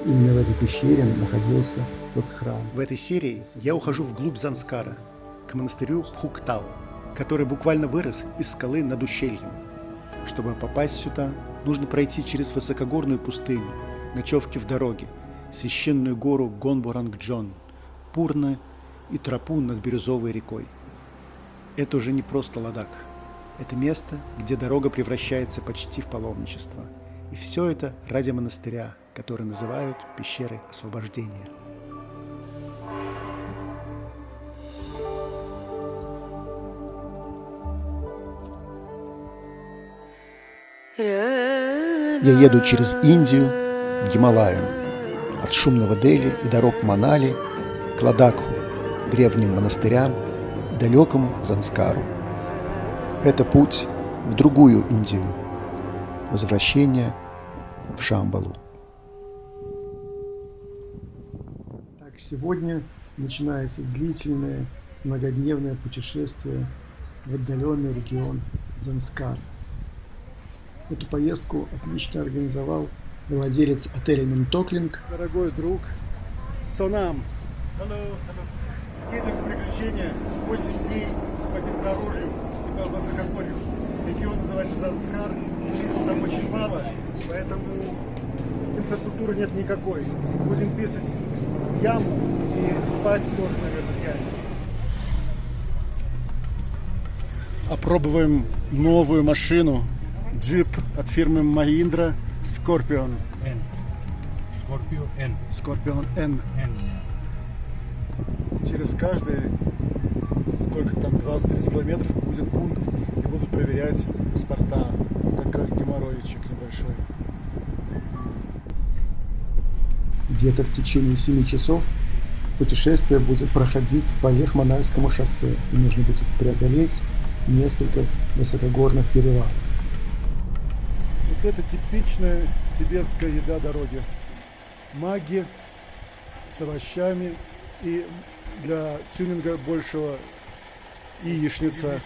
Именно в этой пещере находился тот храм. В этой серии я ухожу вглубь Занскара, к монастырю Пхуктал, который буквально вырос из скалы над ущельем. Чтобы попасть сюда, нужно пройти через высокогорную пустыню, ночевки в дороге, священную гору Гонборангджон, Пурны и тропу над Бирюзовой рекой. Это уже не просто Ладак. Это место, где дорога превращается почти в паломничество. И все это ради монастыря, который называют пещерой освобождения. Я еду через Индию к Гималаям, от шумного Дели и дорог Манали к Ладакху, древним монастырям и далекому Занскару. Это путь в другую Индию, возвращение в Шамбалу. Так, сегодня начинается длительное многодневное путешествие в отдаленный регион Занскар. Эту поездку отлично организовал владелец отеля Ментоклинг. Дорогой друг Сонам. Едем в приключения 8 дней по бездорожью и по высокогорью. Регион называется Занскар. Туризма там очень мало, поэтому инфраструктуры нет никакой. Будем писать в яму и спать тоже, наверное, в яме. Опробуем новую машину. Джип от фирмы Mahindra Scorpion. Scorpion N. Через каждые сколько там 20-30 километров будет пункт и будут проверять паспорта. Такой геморройчик небольшой. Где-то в течение 7 часов путешествие будет проходить по Лех-Манальскому шоссе, и нужно будет преодолеть несколько высокогорных перевалов. Вот это типичная тибетская еда дороги. Маги с овощами и для тюнинга большего яичница.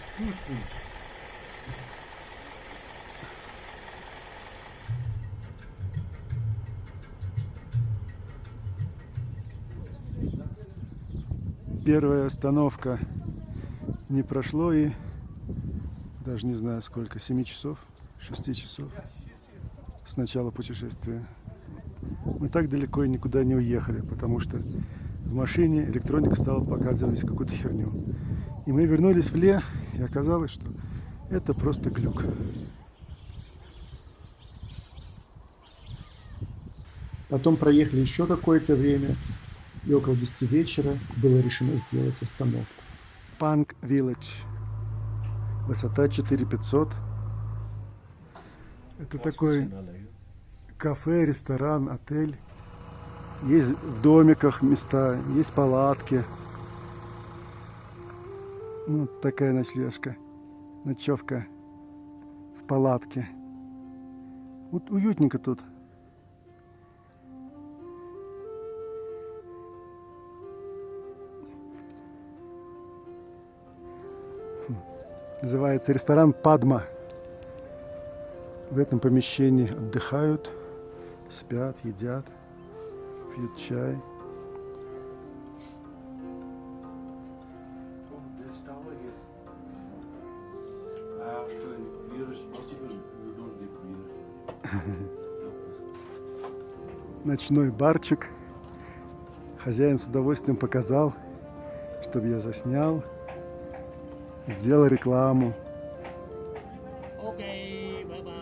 Первая остановка не прошло и даже не знаю сколько, 7 часов, 6 часов с начала путешествия. Мы так далеко и никуда не уехали, потому что в машине электроника стала показывать какую-то херню. И мы вернулись в Лех, и оказалось, что это просто глюк. Потом проехали еще какое-то время, и около 10 вечера было решено сделать остановку. Панг Village. Высота 4500. Это такой кафе, ресторан, отель. Есть в домиках места, есть палатки. Вот такая ночлежка. Ночевка в палатке. Вот уютненько тут. Называется ресторан Падма. В этом помещении отдыхают, спят, едят, пьют чай. Ночной барчик. Хозяин с удовольствием показал, чтобы я заснял. Сделал рекламу. Окей, бай-бай.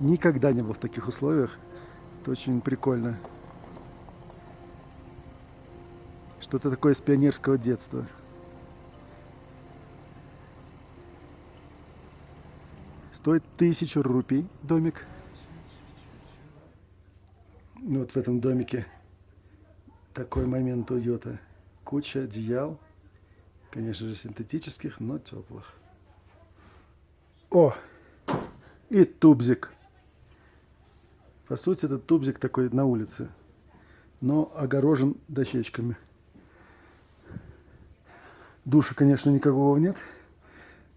Никогда не был в таких условиях. Это очень прикольно. Что-то такое из пионерского детства. Стоит 1000 рупий домик. Вот в этом домике такой момент уюта. Куча одеял. Конечно же синтетических, но теплых. О! И тубзик. По сути, этот тубзик такой на улице, но огорожен дощечками. Душа, конечно, никакого нет,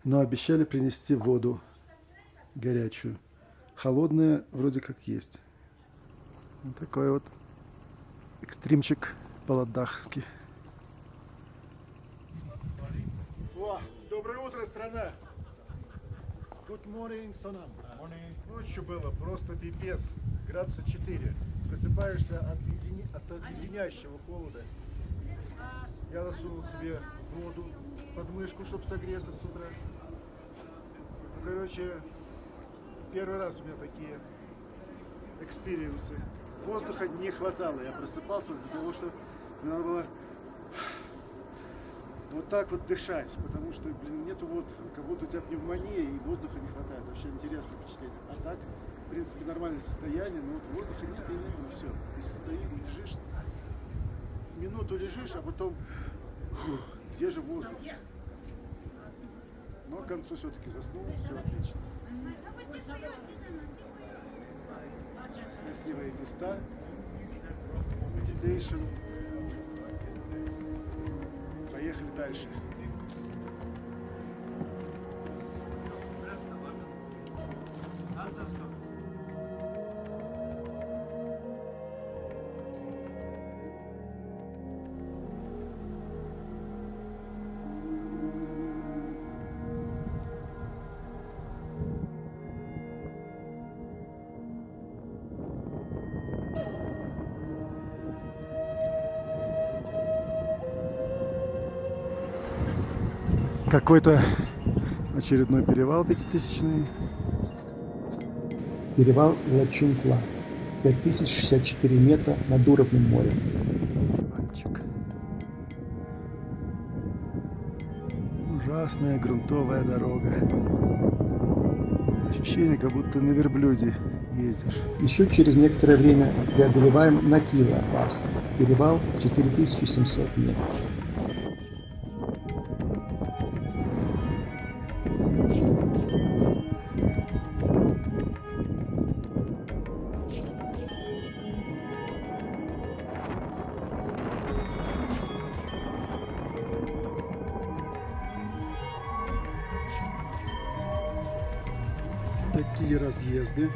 но обещали принести воду горячую. Холодная вроде как есть. Вот такой вот экстримчик по-ладахски. О, доброе утро, страна! Good morning, Сонам. Ночью было просто пипец. Градуса 4. Просыпаешься от леденящего холода. Я засунул себе воду под мышку, чтобы согреться с утра. Ну, короче, первый раз у меня такие экспириенсы. Воздуха не хватало. Я просыпался из-за того, что мне надо было вот так вот дышать, потому что, нету воздуха. Как будто у тебя пневмония и воздуха не хватает. Вообще интересное впечатление. А так, в принципе, нормальное состояние, но вот воздуха нет и нет, и все. Ты стоишь, лежишь, минуту лежишь, а потом, где же воздух? Но к концу все-таки заснул, все отлично. Красивые места, meditation. Поехали дальше. Какой-то очередной перевал 5000-ный. Перевал Лачункла. 5064 метра над уровнем моря. Перевальчик. Ужасная грунтовая дорога. Ощущение, как будто на верблюде едешь. Еще через некоторое время преодолеваем Накила пас. Перевал 4700 метров. Такие разъезды.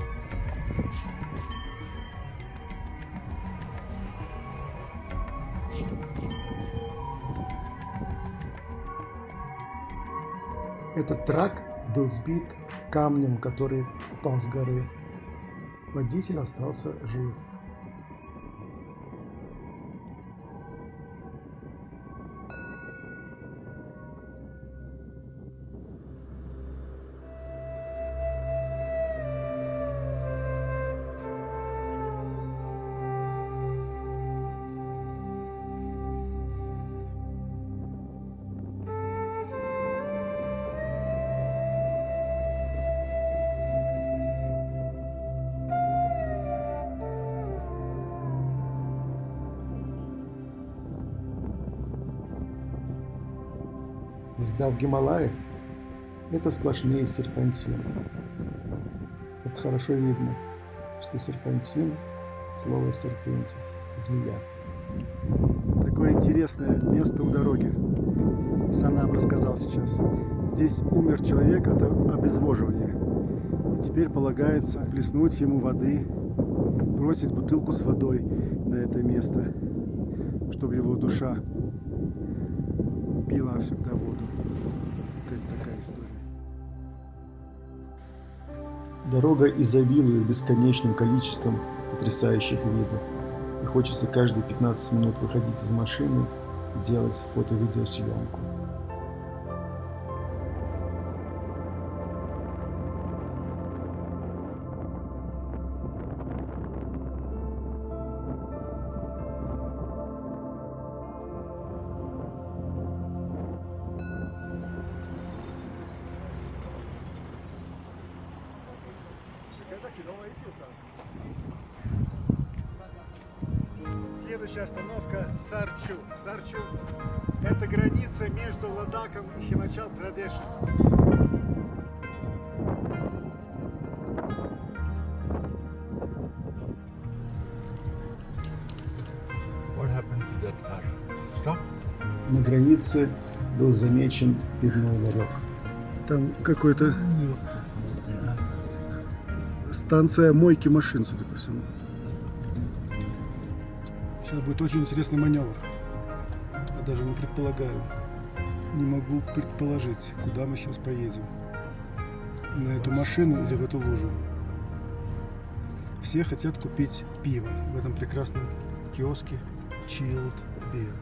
Этот трак был сбит камнем, который упал с горы. Водитель остался жив. Езда в Гималаях – это сплошные серпантины. Это хорошо видно, что серпантин от слова серпентис – змея. Такое интересное место у дороги. Санам рассказал сейчас. Здесь умер человек от обезвоживания. И теперь полагается плеснуть ему воды, бросить бутылку с водой на это место, чтобы его душа пила всегда воду. Это такая история. Дорога изобилует бесконечным количеством потрясающих видов. И хочется каждые 15 минут выходить из машины и делать фото-видеосъемку. Следующая остановка Сарчу. Сарчу – это граница между Ладаком и Химачал-Прадешем. What happened to that car? Stop? На границе был замечен пивной ларек. Там какой-то станция мойки машин, судя по всему. Сейчас будет очень интересный маневр. Я даже не предполагаю. Не могу предположить, куда мы сейчас поедем. На эту машину или в эту лужу. Все хотят купить пиво в этом прекрасном киоске Chilled Beer.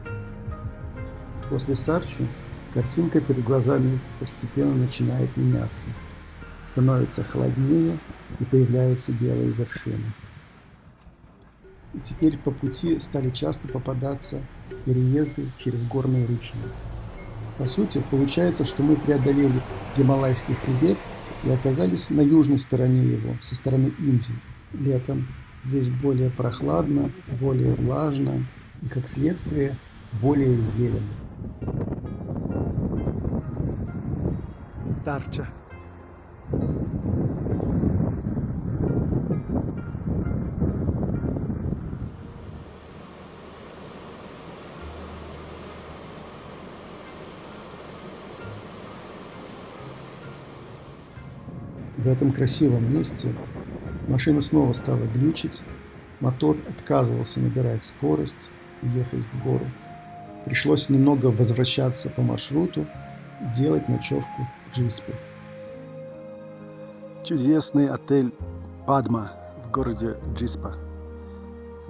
После Сарчу картинка перед глазами постепенно начинает меняться. Становится холоднее и появляются белые вершины. И теперь по пути стали часто попадаться переезды через горные ручьи. По сути, получается, что мы преодолели Гималайский хребет и оказались на южной стороне его, со стороны Индии. Летом здесь более прохладно, более влажно и, как следствие, более зелено. Тарча. В этом красивом месте машина снова стала глючить, мотор отказывался набирать скорость и ехать в гору. Пришлось немного возвращаться по маршруту и делать ночевку в Джиспе. Чудесный отель Падма в городе Джиспа.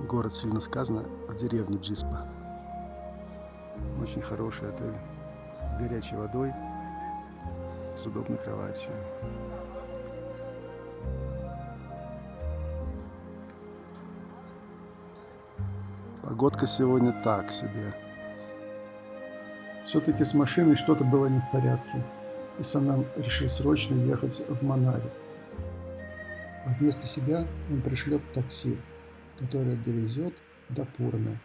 Город сильно сказано, в деревне Джиспа. Очень хороший отель с горячей водой, с удобной кроватью. Погодка сегодня так себе. Все-таки с машиной что-то было не в порядке, и Санам решил срочно ехать в Манави. А вместо себя он пришлет такси, которое довезет до Пурны,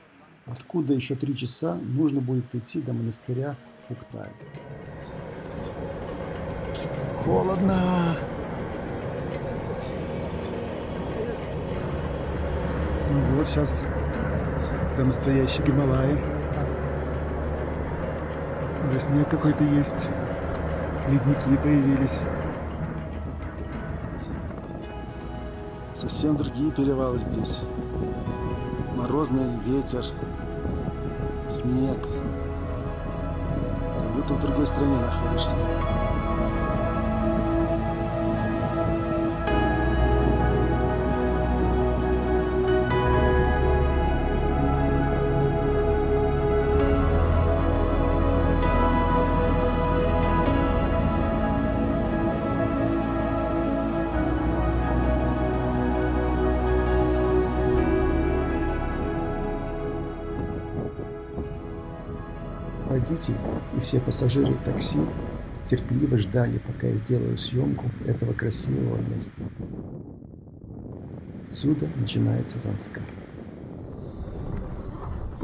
откуда еще 3 часа нужно будет идти до монастыря Фуктай. Холодно. Ну вот сейчас прям настоящий Гималай. Уже снег какой-то есть. Ледники появились. Совсем другие перевалы здесь. Морозный ветер, снег. Как будто в другой стране находишься. Водитель и все пассажиры такси терпеливо ждали, пока я сделаю съемку этого красивого места. Отсюда начинается Занскар.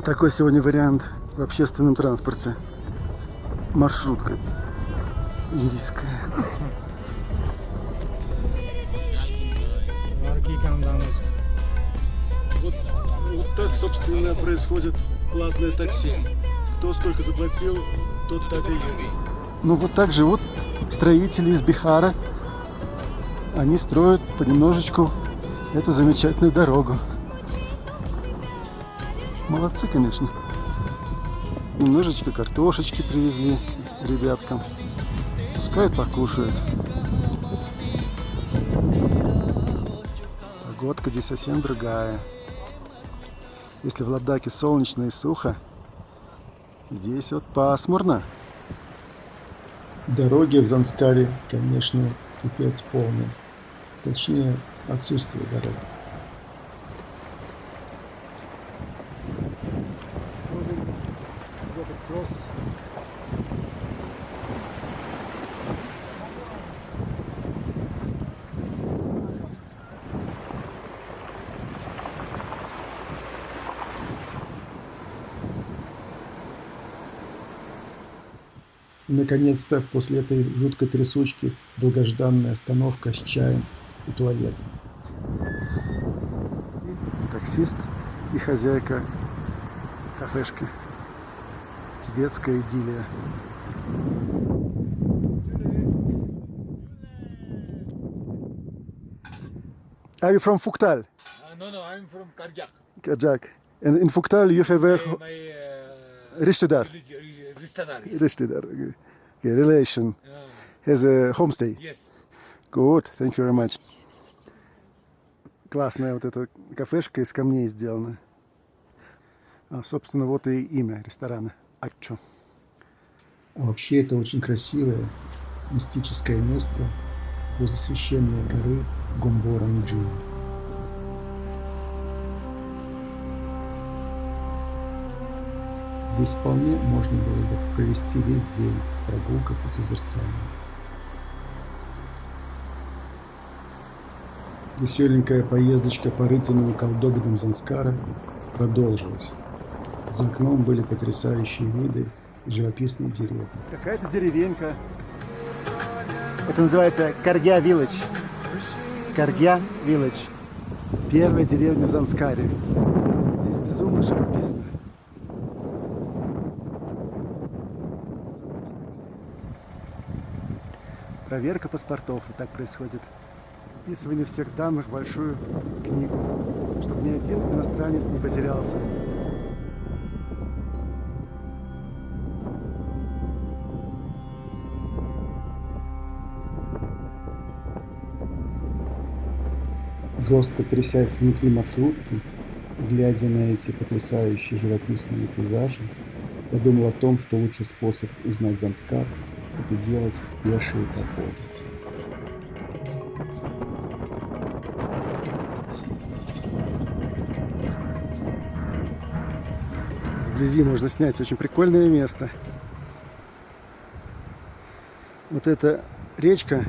Такой сегодня вариант в общественном транспорте. Маршрутка индийская. Вот так, собственно, происходит платное такси. Кто сколько заплатил, тот так и ездит. Ну вот так живут строители из Бихара. Они строят понемножечку эту замечательную дорогу. Молодцы, конечно. Немножечко картошечки привезли ребяткам. Пускай покушают. Погодка здесь совсем другая. Если в Ладаке солнечно и сухо, здесь вот пасмурно. Дороги в Занскаре, конечно, пипец полный. Точнее, отсутствие дорог. Наконец-то, после этой жуткой трясучки, долгожданная остановка с чаем у туалета. Таксист и хозяйка кафешки. Тибетская идиллия. Are you from Fuktal? No, I'm from Karjak. Kajak. And in Fuktal you have a My Rishtedar. Rishtadar, yes. Rishtedar. Okay, relation. Has a homestay. Yes. Good, thank you very much. Классная вот эта кафешка из камней сделана. А, собственно, вот и имя ресторана. Аччо. А вообще это очень красивое, мистическое место возле священной горы Гомбо-Ранджи. Здесь вполне можно было бы провести весь день в прогулках и созерцании. Веселенькая поездочка по рытвенным колдобинам Занскара продолжилась. За окном были потрясающие виды и живописные деревья. Какая-то деревенька. Это называется Каргя Вилледж. Каргя Вилледж. Первая деревня в Занскаре. Здесь безумно живописно. Проверка паспортов. Вот так происходит. Вписывание всех данных в большую книгу, чтобы ни один иностранец не потерялся. Жестко трясясь внутри маршрутки, глядя на эти потрясающие живописные пейзажи, я думал о том, что лучший способ узнать Занскар – это делать пешие походы. Вблизи можно снять очень прикольное место. Вот эта речка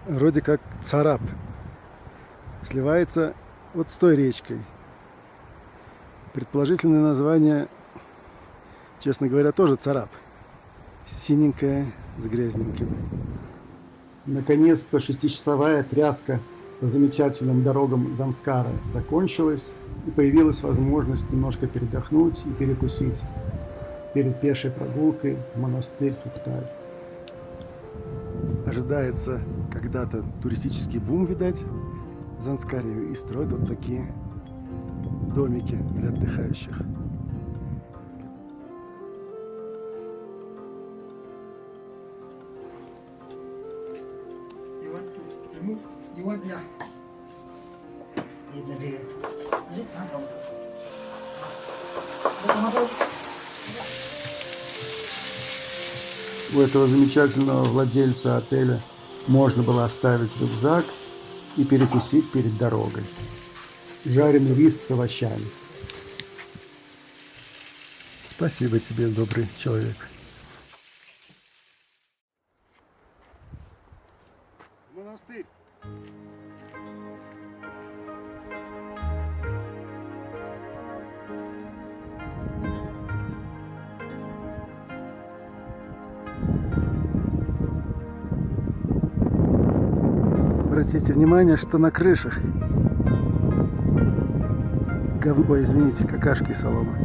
вроде как Царап сливается вот с той речкой. Предположительное название, честно говоря, тоже Царап. Синенькая с грязненьким. Наконец-то 6-часовая тряска по замечательным дорогам Занскара закончилась, и появилась возможность немножко передохнуть и перекусить перед пешей прогулкой в монастырь Фукталь. Ожидается когда-то туристический бум, видать, в Занскаре, и строят вот такие домики для отдыхающих. You want to remove? You want, yeah. У этого замечательного владельца отеля можно было оставить рюкзак и перекусить перед дорогой. Жареный рис с овощами. Спасибо тебе, добрый человек. Монастырь. Обратите внимание, что на крышах ой, извините, какашки и солома.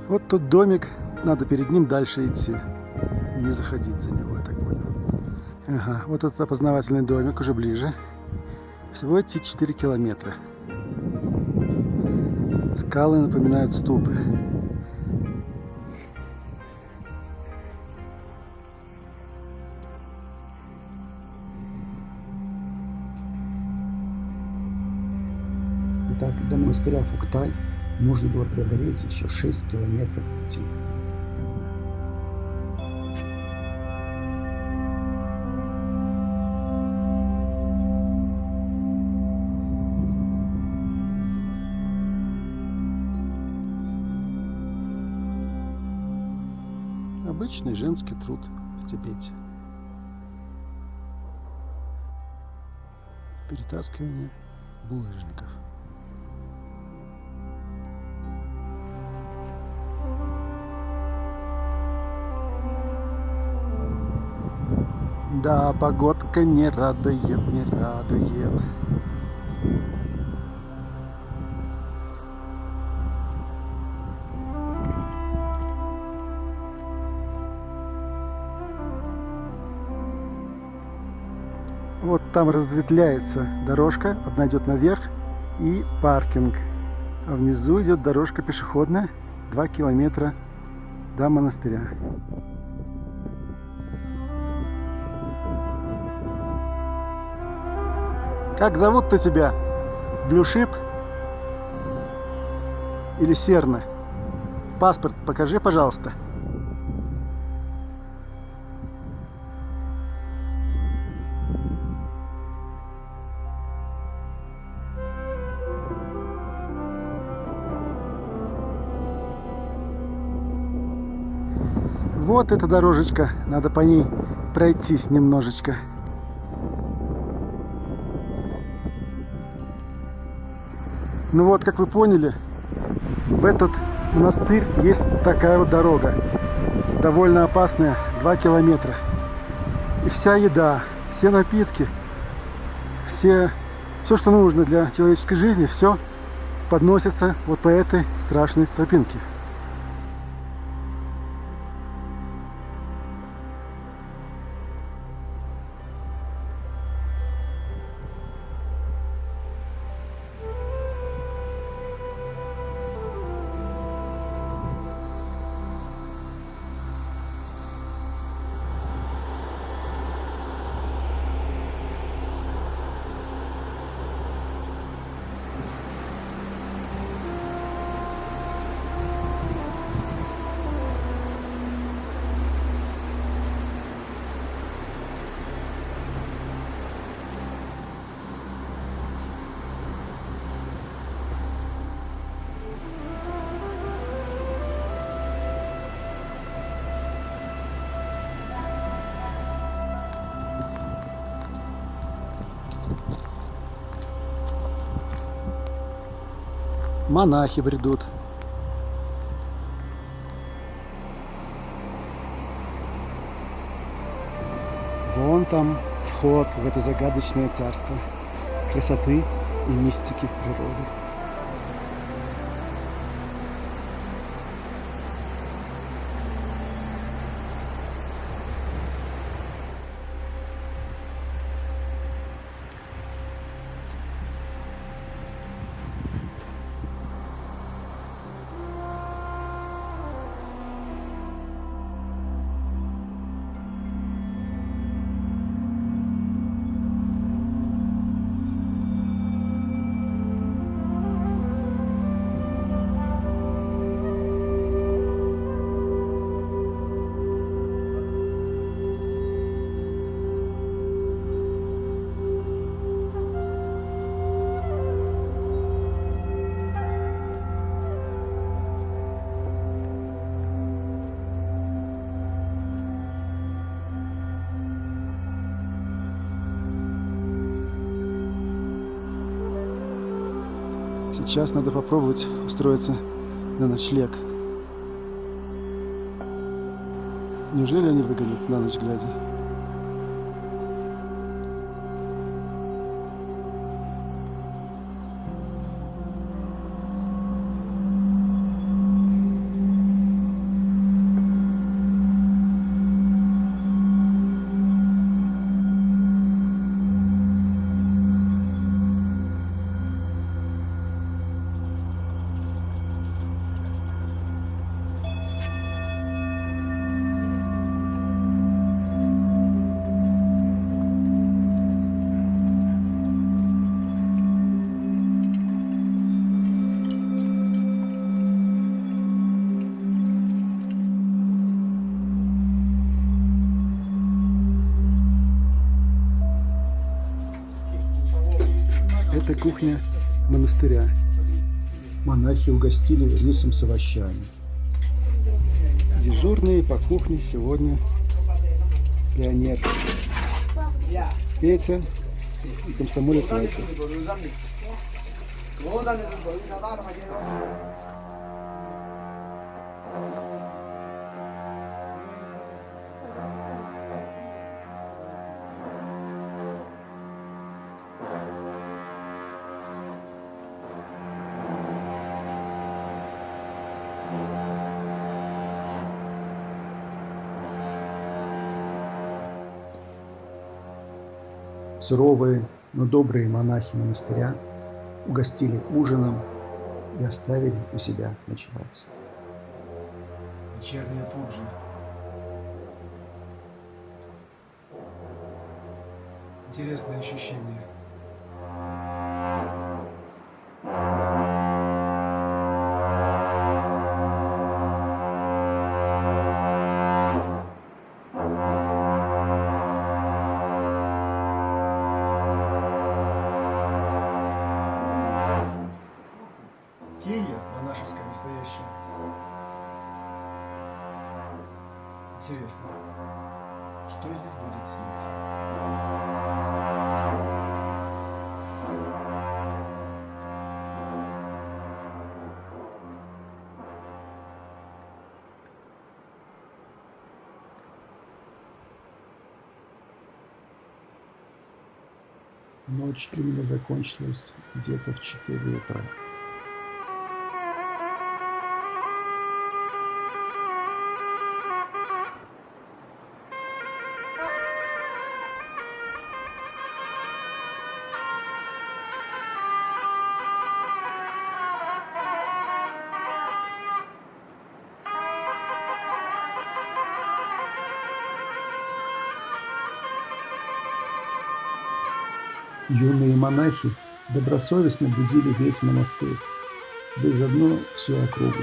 Вот тут домик, надо перед ним дальше идти, не заходить за него, я так понял. Ага, вот этот опознавательный домик уже ближе. Всего идти 4 километра. Скалы напоминают ступы. Итак, до монастыря Фукталь нужно было преодолеть еще 6 километров пути. Обычный женский труд в Тибете. Перетаскивание булыжников. Да, погодка не радует, не радует. Вот там разветвляется дорожка, одна идет наверх и паркинг. А внизу идет дорожка пешеходная, 2 километра до монастыря. Как зовут-то тебя? Блюшип или Серна? Паспорт покажи, пожалуйста. Вот эта дорожечка, надо по ней пройтись немножечко. Ну вот, как вы поняли, в этот монастырь есть такая вот дорога. Довольно опасная, 2 километра. И вся еда, все напитки, все, что нужно для человеческой жизни, все подносится вот по этой страшной тропинке. Монахи бредут. Вон там вход в это загадочное царство красоты и мистики природы. Сейчас надо попробовать устроиться на ночлег. Неужели они выгонят на ночь глядя? Это кухня монастыря. Монахи угостили рисом с овощами. Дежурный по кухне сегодня пионер Петя и комсомолец Вася. Суровые, но добрые монахи монастыря угостили ужином и оставили у себя ночевать. Вечерняя пуджа. Интересное ощущение. Келья монашеская настоящая. Интересно, что здесь будет сниться? Ночь для меня закончилась где-то в 4 утра. Юные монахи добросовестно будили весь монастырь, да и заодно всю округу.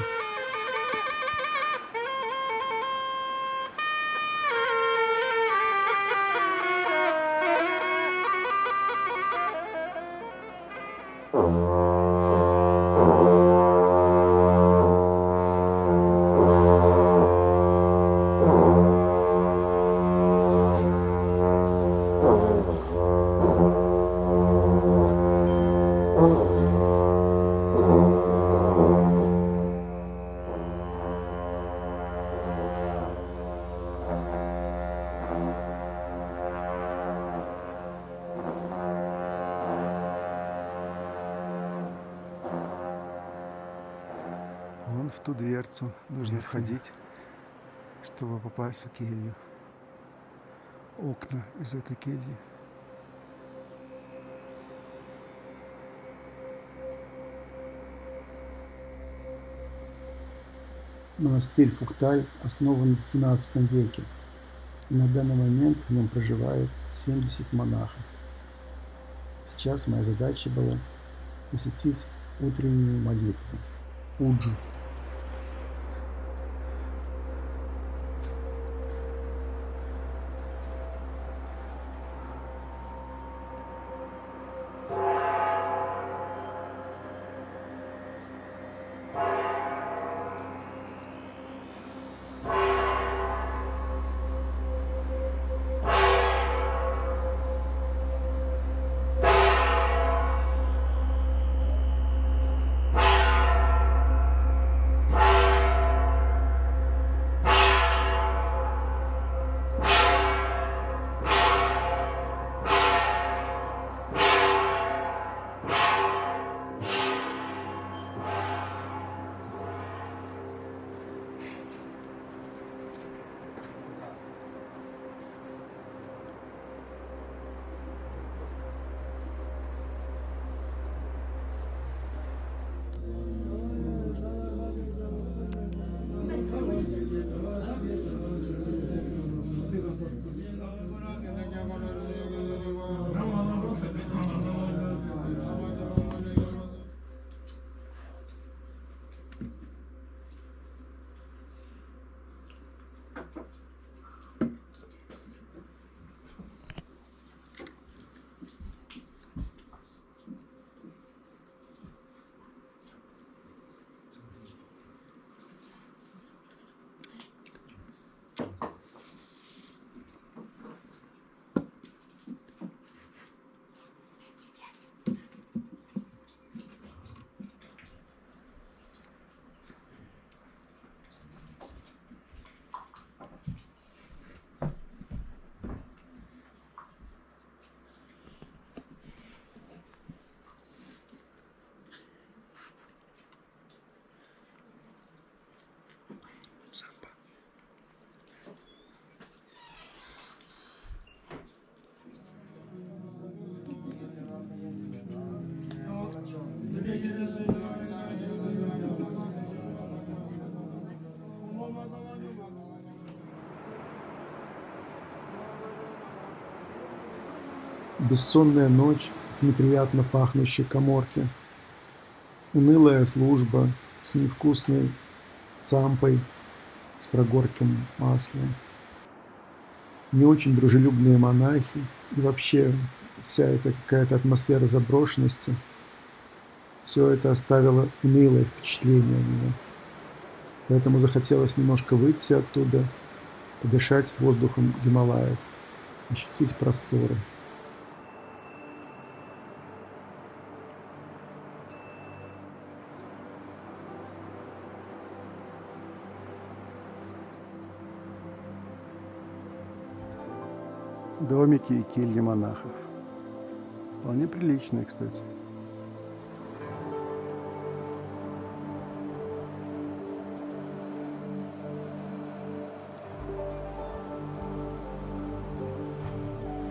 Вон в ту дверцу нужно входить, чтобы попасть в келью. Окна из этой кельи. Монастырь Фукталь основан в XII веке, и на данный момент в нем проживает 70 монахов. Сейчас моя задача была посетить утреннюю молитву – Уджу. Бессонная ночь в неприятно пахнущей каморке. Унылая служба с невкусной цампой с прогорким маслом. Не очень дружелюбные монахи и вообще вся эта какая-то атмосфера заброшенности. Все это оставило унылое впечатление у меня. Поэтому захотелось немножко выйти оттуда, подышать воздухом Гималаев, ощутить просторы. Домики и кельи монахов. Вполне приличные, кстати.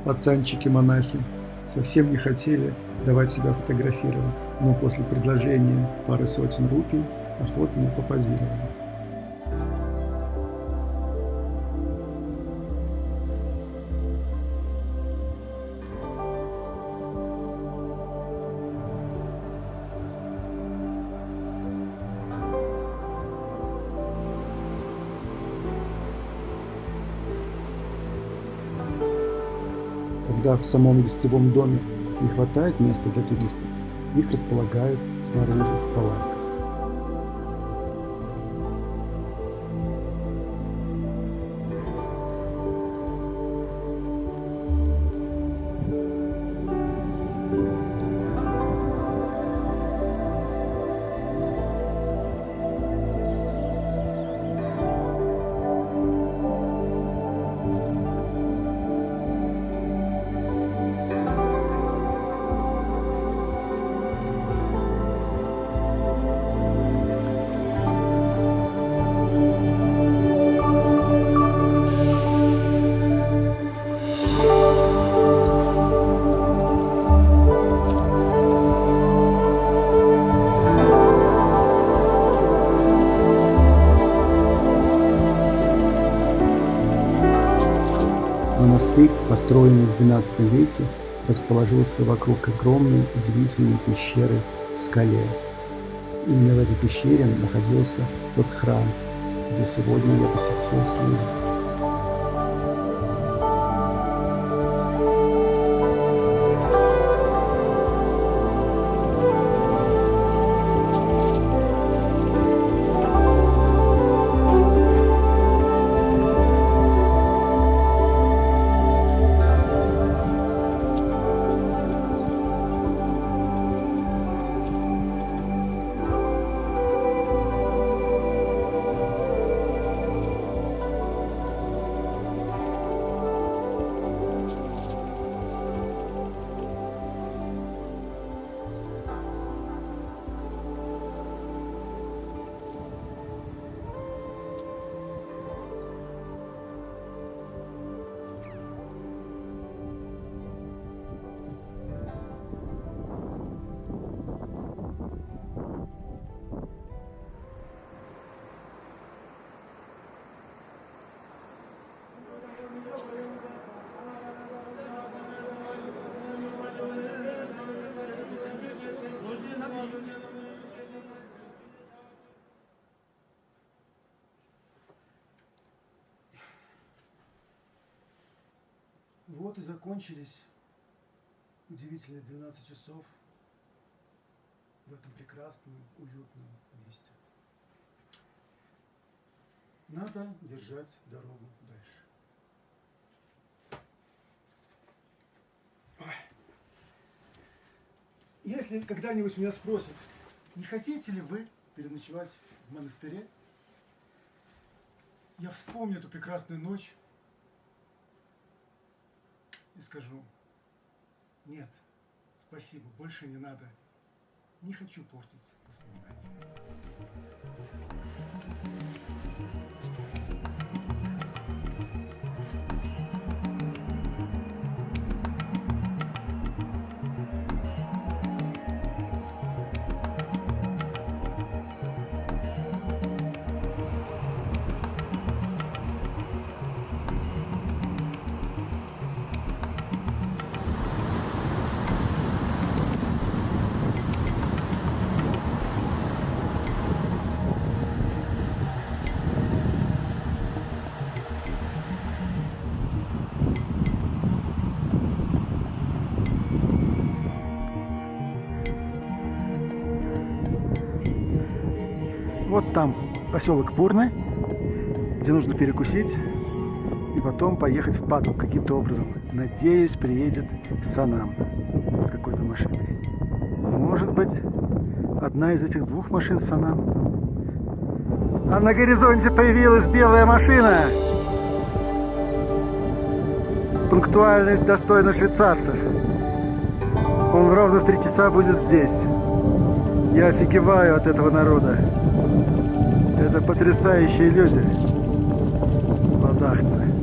Пацанчики-монахи совсем не хотели давать себя фотографировать, но после предложения пары сотен рупий охотно попозировали. Когда в самом гостевом доме не хватает места для туристов, их располагают снаружи в палатках. Монастырь, построенный в XII веке, расположился вокруг огромной удивительной пещеры в скале. Именно в этой пещере находился тот храм, где сегодня я посетил службу. Вот и закончились удивительные 12 часов в этом прекрасном, уютном месте. Надо держать дорогу дальше. Ой. Если когда-нибудь меня спросят, не хотите ли вы переночевать в монастыре, я вспомню эту прекрасную ночь и скажу: нет, спасибо, больше не надо. Не хочу портить воспоминания. Вот там поселок Пурны, где нужно перекусить и потом поехать в Паду каким-то образом. Надеюсь, приедет Санам с какой-то машиной. Может быть, одна из этих двух машин Санам. А на горизонте появилась белая машина. Пунктуальность достойна швейцарцев. Он ровно в 3 часа будет здесь. Я офигеваю от этого народа. Это потрясающие люди. Ладахцы.